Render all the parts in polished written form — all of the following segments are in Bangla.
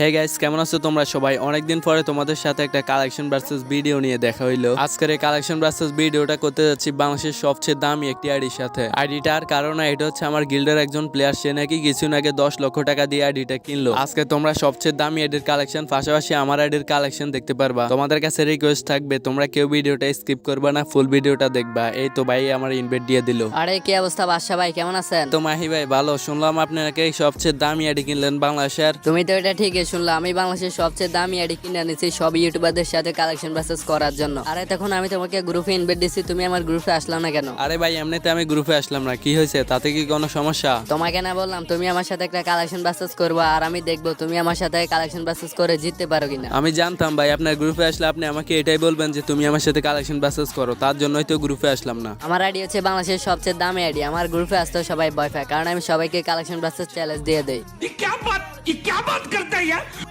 হে গাইস, কেমন আছো তোমরা সবাই? অনেকদিন পরে তোমাদের সাথে একটা কালেকশন ভার্সেস ভিডিও নিয়ে দেখা হইলো। আজকের এই কালেকশন ভার্সেস ভিডিওটা করতে যাচ্ছি বাংলাদেশের সবচেয়ে দামি একটি আইডির সাথে। আইডিটার কারণ এটা হচ্ছে আমার গিল্ডের একজন প্লেয়ার, সে নাকি কিছুদিন আগে 10 লক্ষ টাকা দিয়ে আইডিটা কিনলো। আজকে তোমরা সবচেয়ে দামি আইডির কালেকশন পাশাপাশি আমার আইডির কালেকশন দেখতে পারবা। তোমাদের কাছে রিকোয়েস্ট থাকবে তোমরা কেউ ভিডিওটা স্কিপ করবা না, ফুল ভিডিওটা দেখবা। এই তো ভাই আমার ইনভাইট দিয়ে দিল। আরে কি অবস্থা বাদশা ভাই, কেমন আছেন? তো মাহি ভাই ভালো, শুনলাম আপনি নাকি সবচেয়ে দামি আইডি কিনলেন বাংলাদেশের। তুমি তো এটা ঠিকই শুনলা, আমি বাংলাদেশের সবচেয়ে দামি আইডি কিনে নিয়েছি সব ইউটিউবারদের সাথে কালেকশন বাসেস করার জন্য। আরে তখন আমি তোমাকে গ্রুপে ইনভাইট দিছি, তুমি আমার গ্রুপে আসলাম না কেন? আরে ভাই এমনিতে আমি গ্রুপে আসলাম না, কি হয়েছে? তাতে কি কোনো সমস্যা? তোমাকে না বললাম তুমি আমার সাথে একটা কালেকশন বাসেস করবো, আর আমি দেখবো তুমি আমার সাথে কালেকশন বাসেস করে জিততে পারো কিনা। আমি জানতাম ভাই আপনার গ্রুপে আসলে আপনি আমাকে এটাই বলবেন যে তুমি আমার সাথে কালেকশন বাসেস করো, তার জন্যই তো গ্রুপে আসলাম না। আমার আইডি হচ্ছে বাংলাদেশের সবচেয়ে দামি আইডি। আমার গ্রুপে আসতেও সবাই ভয় পায়, কারণ আমি সবাইকে কালেকশন বাসেস চ্যালেঞ্জ দিয়ে দেই।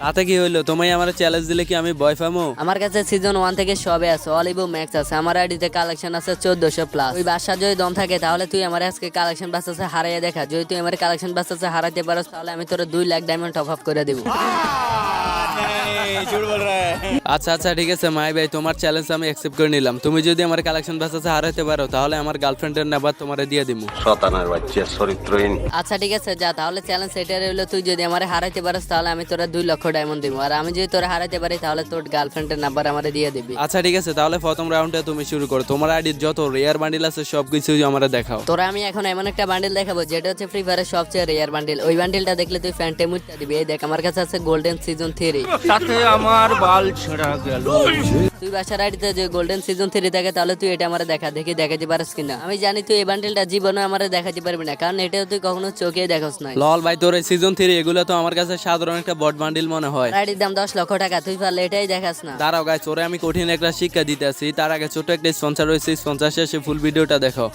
তাতে কি হইলো? তোমায় আমার চ্যালেঞ্জ দিলে কি আমি ভয় পাবো? আমার কাছে সিজন 1 থেকে সবে আছে, অলিভ ম্যাক্স আছে, আমার আইডিতে কালেকশন আছে 1400 প্লাস। ওই বাসা যদি দম থাকে তাহলে তুই আমার আজকে কালেকশন বাসেসে হারাইয়া দেখা। যদি তুই আমার কালেকশন বাসেসে হারাইতে পারস তাহলে আমি তোর 2 লাখ ডায়মন্ড টপ আপ করে দেব। আচ্ছা আচ্ছা ঠিক আছে মাই ভাই, তোমার চ্যালেঞ্জ আমি অ্যাকসেপ্ট করে নিলাম। তুমি যদি আমার কালেকশন বাসেসে হারাইতে পারো তাহলে আমার গার্লফ্রেন্ডের নাম্বার তোমারে দিয়ে দিমু। শতানার বাচ্চা চরিত্রহীন। আচ্ছা ঠিক আছে, যা তাহলে চ্যালেঞ্জ এটা রইলো, তুই যদি আমার হারাইতে পারস তাহলে আমি তোরা 2 লক্ষ ডায়মন্ড দিব, আর আমি যদি তোরা হারাইতে পারি তাহলে তোর গার্লফ্রেন্ডের নাম্বার আমারে দিয়ে দিবি। আচ্ছা ঠিক আছে, তাহলে প্রথম রাউন্ডে তুমি শুরু করো। তোমার আইডির যত রেয়ার বান্ডিল আছে সবকিছুই আমারে দেখাও। তোরা আমি এখন এমন একটা বান্ডিল দেখাবো যেটা হচ্ছে ফ্রি ফায়ারের সবচেয়ে রেয়ার বান্ডিল। ওই বান্ডিলটা দেখলে তুই ফ্যান্টে মুটটা দিবি। এই দেখ আমার কাছে আছে গোল্ডেন সিজন 3। সাথে আমার বাল ছেঁড়া গেল। তুই বাসার আইডিতে যে গোল্ডেন সিজন 3 থাকে তাহলে তুই এটা আমারে দেখাতে পারিস কিনা। আমি জানি তুই এই বান্ডিলটা জীবনে আমারে দেখাতে পারবি না, কারণ এটা তুই কখনো চোখে দেখোস নাই। লল ভাই, তোর এই সিজন 3 এগুলো তো আমার কাছে সাধারণ একটা বট বান্ডিল মনে হয়। আইডির দাম 10 লক্ষ টাকা, তুই পারলে এটাই দেখাস না। দাঁড়াও গাইস, ওরে আমি কঠিন একটা শিক্ষা দিতে আসি। তার আগে ছোট একটা স্পন্সর রয়েছে, স্পন্সর শেষে ফুল ভিডিওটা দেখো।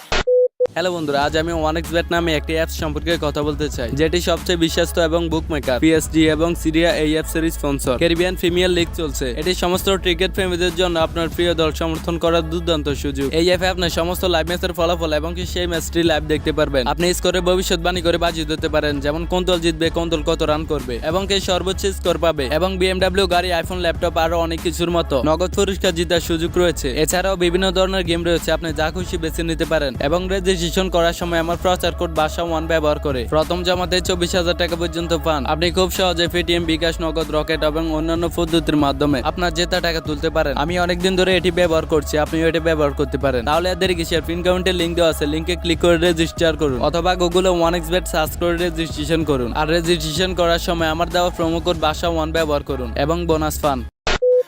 হ্যালো বন্ধুরা, আজ আমি 1xbet নামে একটি অ্যাপস সম্পর্কে কথা বলতে চাই, যেটি সবচেয়ে বিশ্বস্ত এবং বুকমেকার। পিএসজি এবং সিরিয়া এই অ্যাপসের স্পন্সর। ক্যারিবিয়ান প্রিমিয়ার লিগ চলছে। এটি সমস্ত ক্রিকেট প্রেমীদের জন্য আপনার প্রিয় দল সমর্থন করার দুর্দান্ত সুযোগ। এই অ্যাপে আপনি সমস্ত লাইভ ম্যাচের ফলাফল এবং কি সেই ম্যাচটি লাইভ দেখতে পারবেন। আপনি স্কোরে ভবিষ্যৎবাণী করে বাজি দিতে পারেন, যেমন কোন দল জিতবে, কোন দল কত রান করবে এবং কে সর্বোচ্চ স্কোর পাবে, এবং বিএমডব্লিউ গাড়ি, আইফোন, ল্যাপটপ আরো অনেক কিছুর মতো নগদ পুরস্কার জেতার সুযোগ রয়েছে। এছাড়াও বিভিন্ন ধরনের গেম রয়েছে, আপনি যা খুশি বেছে নিতে পারেন। এবং রেজিস্ট্রেশন করার সময় আমার প্রচার কোড বাসা1 ব্যবহার করে প্রথম জমাতে 24,000 টাকা পর্যন্ত পান। আপনি খুব সহজে পেটিএম, বিকাশ, নগদ, রকেট এবং অন্যান্য পদ্ধতির মাধ্যমে আপনার জেতা টাকা তুলতে পারেন। আমি অনেকদিন ধরে এটি ব্যবহার করছি, আপনিও এটি ব্যবহার করতে পারেন। তাহলে এদের কিসের? পিন কাউন্টের লিঙ্ক দেওয়া আছে, লিঙ্কে ক্লিক করে রেজিস্টার করুন, অথবা গুগলে 1xbet সার্চ করে রেজিস্ট্রেশন করুন। আর রেজিস্ট্রেশন করার সময় আমার দেওয়া প্রোমো কোড বাসা1 ব্যবহার করুন এবং বোনাস পান।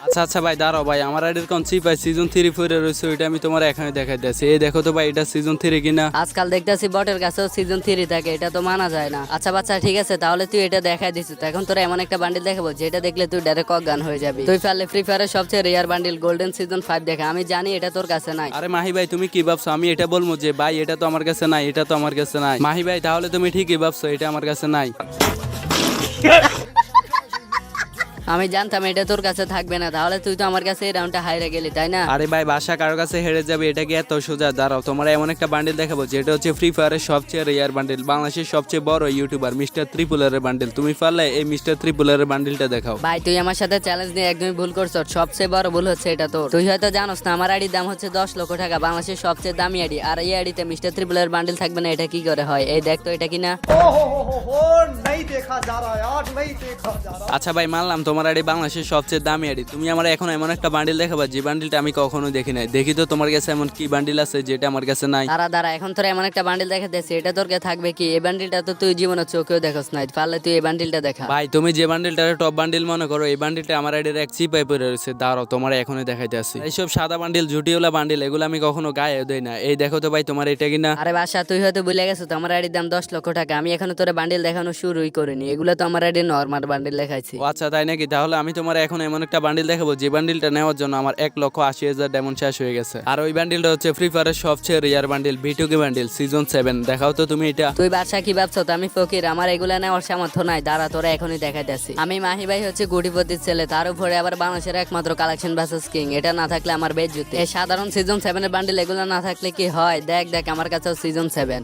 আচ্ছা আচ্ছা ভাই, দাঁড়াও ভাই, আমার আইডির কোন ভাই সিজন 3 ফিরে রয়েছে, ওইটা আমি তোমার এখানে দেখাইতেছি। এই দেখো তো ভাই, এটা সিজন 3 কিনা? আজকাল দেখতেছি বটের কাছেও সিজন 3 থাকে, এটা তো মানা যায় না। আচ্ছা বাচ্চা ঠিক আছে, তাহলে তুই এটা দেখাই দিছিস, এখন তোরা এমন একটা বান্ডিল দেখাবো যেটা দেখলে তুই ডাইরেক্ট অজ্ঞান হয়ে যাবি। তুই পারলে ফ্রি ফায়ারের সবচেয়ে রেয়ার বান্ডিল গোল্ডেন সিজন 5 দেখা। আমি জানি এটা তোর কাছে নাই। আরে মাহি ভাই, তুমি কি ভাবছো আমি এটা বলবো যে ভাই এটা তো আমার কাছে নাই, এটা তো আমার কাছে নাই? মাহি ভাই তাহলে তুমি ঠিকই ভাবছো, এটা আমার কাছে নাই। আমি জানতাম এটা তোর কাছে থাকবে না, তাহলে তুই তো আমার কাছে এই রাউন্ডটা হাইরে গেলি, তাই না? আরে ভাই, বাসা কারো কাছে হেরে যাবে এটা কি এত সোজা? দাঁড়াও, তোমার এমন একটা বান্ডিল দেখাবো যেটা হচ্ছে ফ্রি ফায়ারের সবচেয়ে রেয়ার বান্ডিল, বাংলাদেশের সবচেয়ে বড় ইউটিউবার মিস্টার ত্রিপুলারের বান্ডিল। তুমি পারলে এই মিস্টার ত্রিপুলারের বান্ডিলটা দেখাও। ভাই তুই আমার সাথে চ্যালেঞ্জ নিয়ে একদমই ভুল করছ, সবচেয়ে বড় ভুল হচ্ছে এটা তোর। তুই হয়তো জানোস না আমার আইডির দাম হচ্ছে 10 লক্ষ টাকা, বাংলাদেশের সবচেয়ে দামি আইডি, আর এই আইডিতে মিস্টার ত্রিপুলারের বান্ডিল থাকবে না, এটা কি করে হয়? এই দেখ তো এটা কিনা। আচ্ছা ভাই মানলাম তোমার আইডি বাংলাদেশের সবচেয়ে দামি আইডি, তুমি আমার এখন এমন একটা বান্ডিল দেখাবা যে বান্ডিলটা আমি কখনো দেখি নাই। দেখি তো তোমার কাছে এমন কি বান্ডিল আছে যেটা আমার কাছে নাই? দাঁড়া এখন তোর এমন একটা বান্ডিল দেখাতেছি, এটা তোর কাছে থাকবে কি? এই বান্ডিলটা তো তুই জীবনে চোখেও দেখোস নাই, পারলে তুই এই বান্ডিলটা দেখা। ভাই তুমি যে বান্ডিলটা টপ বান্ডিল মনে করো, এই বান্ডিলটা আমার আইডির এক চিপাই পড়ে রয়েছে। দাঁড়াও তোমার এখনই দেখাইতে আসি। এইসব সাদা বান্ডিল, ঝুটিওয়ালা বান্ডিল, এগুলো আমি কখনো গায়ে দেই না। এই দেখো তো ভাই, তোমার এটা কিনা? আরে বাসা তুই হয়তো ভুলে গেছো তো, আমার আইডির দাম 10 লক্ষ টাকা। আমি এখনো তোর বান্ডিল দেখানো শুরুই করিনি, এগুলো তো আমার আইডির নরমাল বান্ডিল দেখাইছি। ও আচ্ছা তাই নাকি? নাকি, তাহলে আমি তোমার এখন এমন একটা বান্ডিল দেখাবো যে বান্ডিলটা নেওয়ার জন্য আমার 1,80,000 ডায়মন্ড শেষ হয়ে গেছে। আর ওই বান্ডিলটা হচ্ছে ফ্রি ফায়ারের সবচেয়ে রেয়ার বান্ডিল ভিটুকি বান্ডিল সিজন 7। দেখাও তো তুমি এটা। তুই বাদশা কি ভাবছো তো আমি ফকির, আমার এগুলা নেওয়ার সামর্থ্য নাই। দাঁড়া তোরা এখনই দেখাইতেছি। আমি মাহি ভাই হচ্ছে গুটিপতির ছেলে, তার উপরে আবার বাংলাদেশের একমাত্র কালেকশন ভার্সেস কিং। এটা না থাকলে আমার বেজ্জতি। এই সাধারণ সিজন 7 এর বান্ডিল এগুলো না থাকলে কি হয়? দেখ দেখ আমার কাছেও সিজন 7।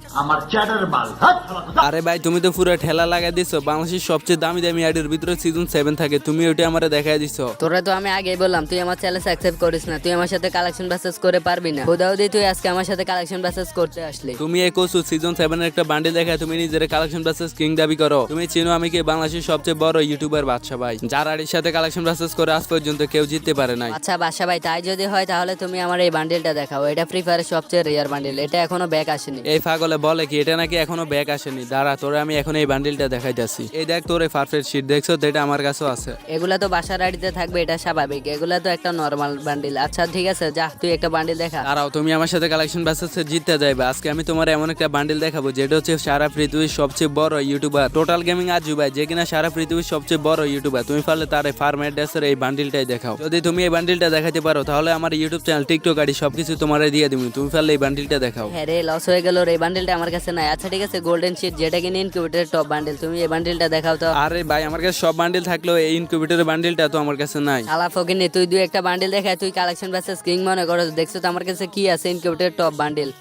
আরে ভাই তুমি তো পুরো ঠেলা লাগাই দিছো। বাংলাদেশের সবচেয়ে দামি দামি আইডির ভিতরে সিজন 7 থাকে, তুমি ওইটা আমারে দেখাই দিছো। তোরা তো আমি আগেই বললাম তুই আমার চ্যালেঞ্জ অ্যাকসেপ্ট করিস না, তুই আমার সাথে কালেকশন ভার্সেস করে পারবি না। খুদাউদি তুই আজকে আমার সাথে কালেকশন ভার্সেস করতে আসলি। তুমি এই কোসু সিজন 7 এর একটা বান্ডিল দেখায় তুমি নিজের কালেকশন ভার্সেস কিং দাবি করো। তুমি চিনো আমি কি বাংলাদেশের সবচেয়ে বড় ইউটিউবার বাদশা ভাই, যার আইডির সাথে কালেকশন ভার্সেস করে আজ পর্যন্ত কেউ জিততে পারে নাই। আচ্ছা বাদশা ভাই, তাই যদি হয় তাহলে তুমি আমার এই বান্ডিলটা দেখাও। এটা ফ্রি ফায়ারের সবচেয়ে রেয়ার বান্ডিল, এটা এখনো ব্যাক আসেনি। এই পাগলে বলে কি এটা নাকি এখনো ব্যাক আসেনি। দাঁড়া তোরে আমি এখন এই বান্ডিলটা দেখাইতাছি। এই দেখ তোর পারফেক্ট শীট দেখছো তো, এটা আমার কাছেও আছে। এগুলা তো বাসার আইডিতে থাকবে, এটা স্বাভাবিক। এগুলা তো একটা নরমাল বান্ডিল। আচ্ছা ঠিক আছে, যা তুই একটা বান্ডিল দেখা। দাঁড়াও তুমি আমার সাথে কালেকশন ভার্সেসে জিততে যাইবা। আজকে আমি তোমার এমন একটা বান্ডিল দেখাবো যেটা হচ্ছে সারা পৃথিবীর সবচেয়ে বড় ইউটিউবার টোটাল গেমিং আজু ভাই, যে কিনা সারা পৃথিবীর সবচেয়ে বড় ইউটিউবার। তুমি পারলে তার এই ফার্ম অ্যাড্রেসের এই বান্ডিলটাই দেখাও। যদি তুমি এই বান্ডিলটা দেখাতে পারো তাহলে আমার ইউটিউব চ্যানেল টিকটক আইডি সবকিছু তোমার দিয়ে দিবি। তুমি পারলে এই বান্ডিলটা দেখাও। হ্যাঁ রে, লস হয়ে গেল রে, এই বান্ডিলটা আমার কাছে নাই। আচ্ছা ঠিক আছে, গোল্ডেন শিট যেটা কিনে ইনকিউবেটরের টপ বান্ডিল, তুমি এই বান্ডিলটা দেখাও তো। আরে ভাই আমার কাছে সব বান্ডিল থাকলেও এই ইনকিউবেটরের বান্ডিলটা তো আমার কাছে নাই। আলা ফকিনি, তুই দুই একটা বান্ডিল দেখায় তুই কালেকশন ভার্সেস কিং মনে করো। দেখছো তো আমার কাছে কি আছে? ইনকিউবেটরের টপ বান্ডিল।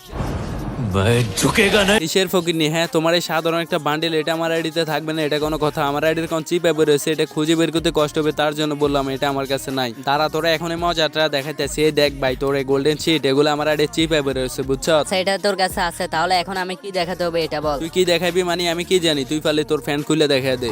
কিসের ফকিরনি? হ্যাঁ তোমার এই সাধারণ একটা বান্ডিল এটা আমার আইডিতে থাকবে না, এটা কোনো কথা? আমার আইডির কোন চিপ অ্যাপ রয়েছে, এটা খুঁজে বের করতে কষ্ট হবে, তার জন্য বললাম এটা আমার কাছে নাই। তারা তোরা এখন এই মজাটা দেখাইতেছে। এই দেখ ভাই তোর এই গোল্ডেন শিট এগুলো আমার আইডির চিপ অ্যাপ রয়েছে, বুঝছো? আচ্ছা এটা তোর কাছে আছে, তাহলে এখন আমি কি দেখাতে হবে এটা বল। তুই কি দেখাবি মানে আমি কি জানি? তুই পারলে তোর ফ্যান খুলে দেখা দে।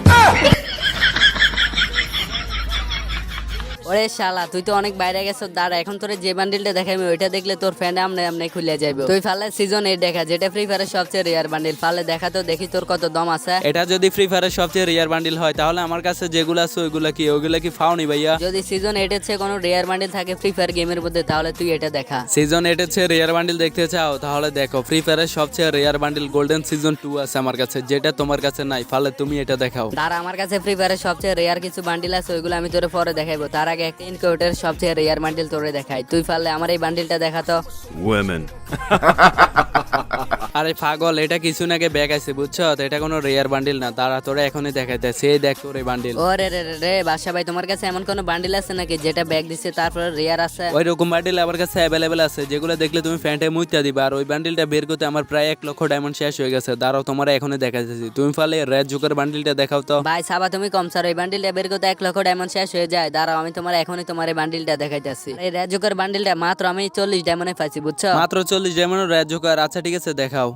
ওরে শালা, তুই তো অনেক বাইরে গেছো। দাঁড়া এখন তোর যে বান্ডিলটা দেখাবি ওইটা দেখলে তোর ফ্যান আমনে আমনে খুলে যাবে। তুই ফালে সিজন 8 দেখা, যেটা ফ্রি ফায়ারের সবচেয়ে রেয়ার বান্ডিল। ফালে দেখা তো দেখি তোর কত দম আছে। এটা যদি ফ্রি ফায়ারের সবচেয়ে রেয়ার বান্ডিল হয় তাহলে আমার কাছে যেগুলো আছে ওইগুলা কি ফাউনি ভাইয়া? যদি সিজন 8 এর চেয়ে কোনো রেয়ার বান্ডিল থাকে ফ্রি ফায়ার গেমের মধ্যে তাহলে তুই এটা দেখা। সিজন 8 এর চেয়ে রেয়ার বান্ডিল দেখতে চাও তাহলে দেখো ফ্রি ফায়ারের সবচেয়ে রেয়ার বান্ডিল গোল্ডেন সিজন 2 আছে আমার কাছে, যেটা তোমার কাছে নাই। ফালে তুমি এটা দেখাও। দাঁড়া আমার কাছে ফ্রি ফায়ারের সবচেয়ে রেয়ার কিছু বান্ডিল আছে, ওইগুলো আমি তোরে পরে দেখাইবো। তার আগে একটা ইনকিউবেটর সবচেয়ে রেয়ার বান্ডিল তোরে দেখাই। তুই পারলে আমার এই বান্ডিলটা দেখা তো। আরে পাগল, এটা কিছু নাকি ব্যাগ আছে বুঝছো? এটা কোনো রেয়ার বান্ডিল না। তারা তোরা এখনই দেখাইতেছে। এই দেখ তোর এই বান্ডিল। ও রে রে রে রে বাদশা ভাই, তোমার কাছে এমন কোনো বান্ডিল আছে নাকি যেটা ব্যাগ দিছে তারপরে রেয়ার আছে? ওই রকম বান্ডিল আমার কাছে অ্যাভেলেবেল আছে, যেগুলো দেখলে তুমি ফ্যানটা মুইতা দিবা। আর ওই বান্ডিলটা বের করতে আমার প্রায় 1 লক্ষ ডায়মন্ড শেষ হয়ে গেছে। দাঁড়াও তোমার এখনই দেখাইতেছি। তুমি পারলে রেড জোকার বান্ডিলটা দেখাও তো। ভাই সাবা তুমি কম স্যার, এই বান্ডিলটা বের করতে 1 লক্ষ ডায়মন্ড শেষ হয়ে যায়। দাঁড়াও আমি তোমার এখনই তোমার এই বান্ডিলটা দেখাইতেছি। এই রেড জোকার বান্ডিলটা মাত্র আমি 40 ডায়মন্ডে পাইছি বুঝছো? মাত্র 40 ডায়মন্ড রেড জোকার? আচ্ছা ঠিক আছে দেখাও।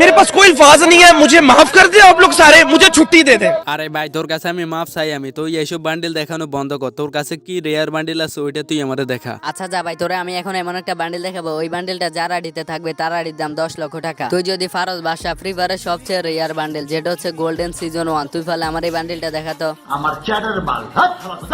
मेरे पास कोई अल्फाज नहीं है, मुझे माफ कर दे आप लोग सारे, मुझे छुट्टी दे दे। আরে ভাই তোর কাছে আমি মাপ চাই। আমি তো এইসব বান্ডিল দেখানো বন্ধ কর। তোর কাছে কি রেয়ার বান্ডিল আছে ওইটা তুই আমারে দেখা। আচ্ছা যা ভাই, তোরে আমি এখন এমন একটা বান্ডিল দেখাবো, ওই বান্ডিলটা যার আইডিতে থাকবে তার আইডির দাম 10 লক্ষ টাকা। তুই যদি ফারজ বাদশা ফ্রি ফায়ারের সবচেয়ে রেয়ার বান্ডিল যেটা হচ্ছে গোল্ডেন সিজন 1, তুই পারলে আমার এই বান্ডিলটা দেখা তো।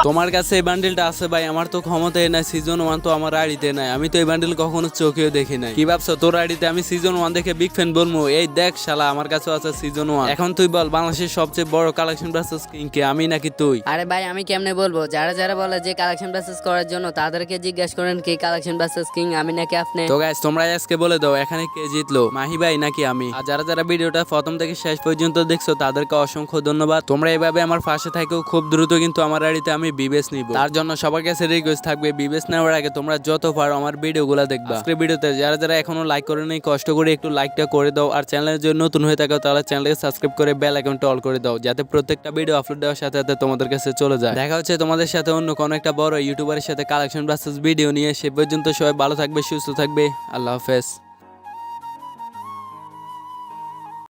তোমার কাছে এই বান্ডিলটা আছে ভাই? আমার তো ক্ষমতায় নাই। সিজন 1 তো আমার আইডিতে নাই। আমি তো এই বান্ডিল কখনো চোখেও দেখি নাই। কি ভাবছো তোর আইডিতে আমি সিজন 1 দেখে বিগ ফ্যান বলবো? এই দেখ শালা আমার কাছে আছে সিজন 1। এখন তুই বল বাংলাদেশের সবচেয়ে বড় কালেকশন ভার্সেস কিং কে, আমি নাকি তুই? আরে ভাই আমি কেমনে বলবো? যারা যারা বলে যে কালেকশন ভার্সেস করার জন্য তাদেরকে জিজ্ঞেস করেন কি কালেকশন ভার্সেস কিং, আমি নাকি আপনি? তো গাইস তোমরা আজকে বলে দাও এখানে কে জিতলো, মাহি ভাই নাকি আমি? আর যারা যারা ভিডিওটা প্রথম থেকে শেষ পর্যন্ত দেখছো তাদেরকে অসংখ্য ধন্যবাদ। তোমরা এইভাবে আমার পাশে থাকো। খুব দ্রুত কিন্তু আমার আইডিতে আমি বিবেস নিব। তার জন্য সবার কাছে রিকোয়েস্ট থাকবে বিবেস নেওয়ার আগে তোমরা যত পারো আমার ভিডিওগুলো দেখবা। আজকের ভিডিওতে যারা যারা এখনো লাইক করে নেই কষ্ট করে একটু লাইকটা করে দাও। আর চ্যানেলের জন্য নতুন হয়ে থাকো তাহলে চ্যানেলকে সাবস্ক্রাইব করে বেল আইকনটা অল করে দাও, যাতে প্রত্যেকটা ভিডিও আপলোড দেওয়ার সাথে সাথে তোমাদের কাছে চলে যায়। দেখা হচ্ছে তোমাদের সাথে অন্য কোনো একটা বড় ইউটিউবারের সাথে কালেকশন ভার্সেস ভিডিও নিয়ে। সে পর্যন্ত সবাই ভালো থাকবে, সুস্থ থাকবে। আল্লাহ হাফেজ।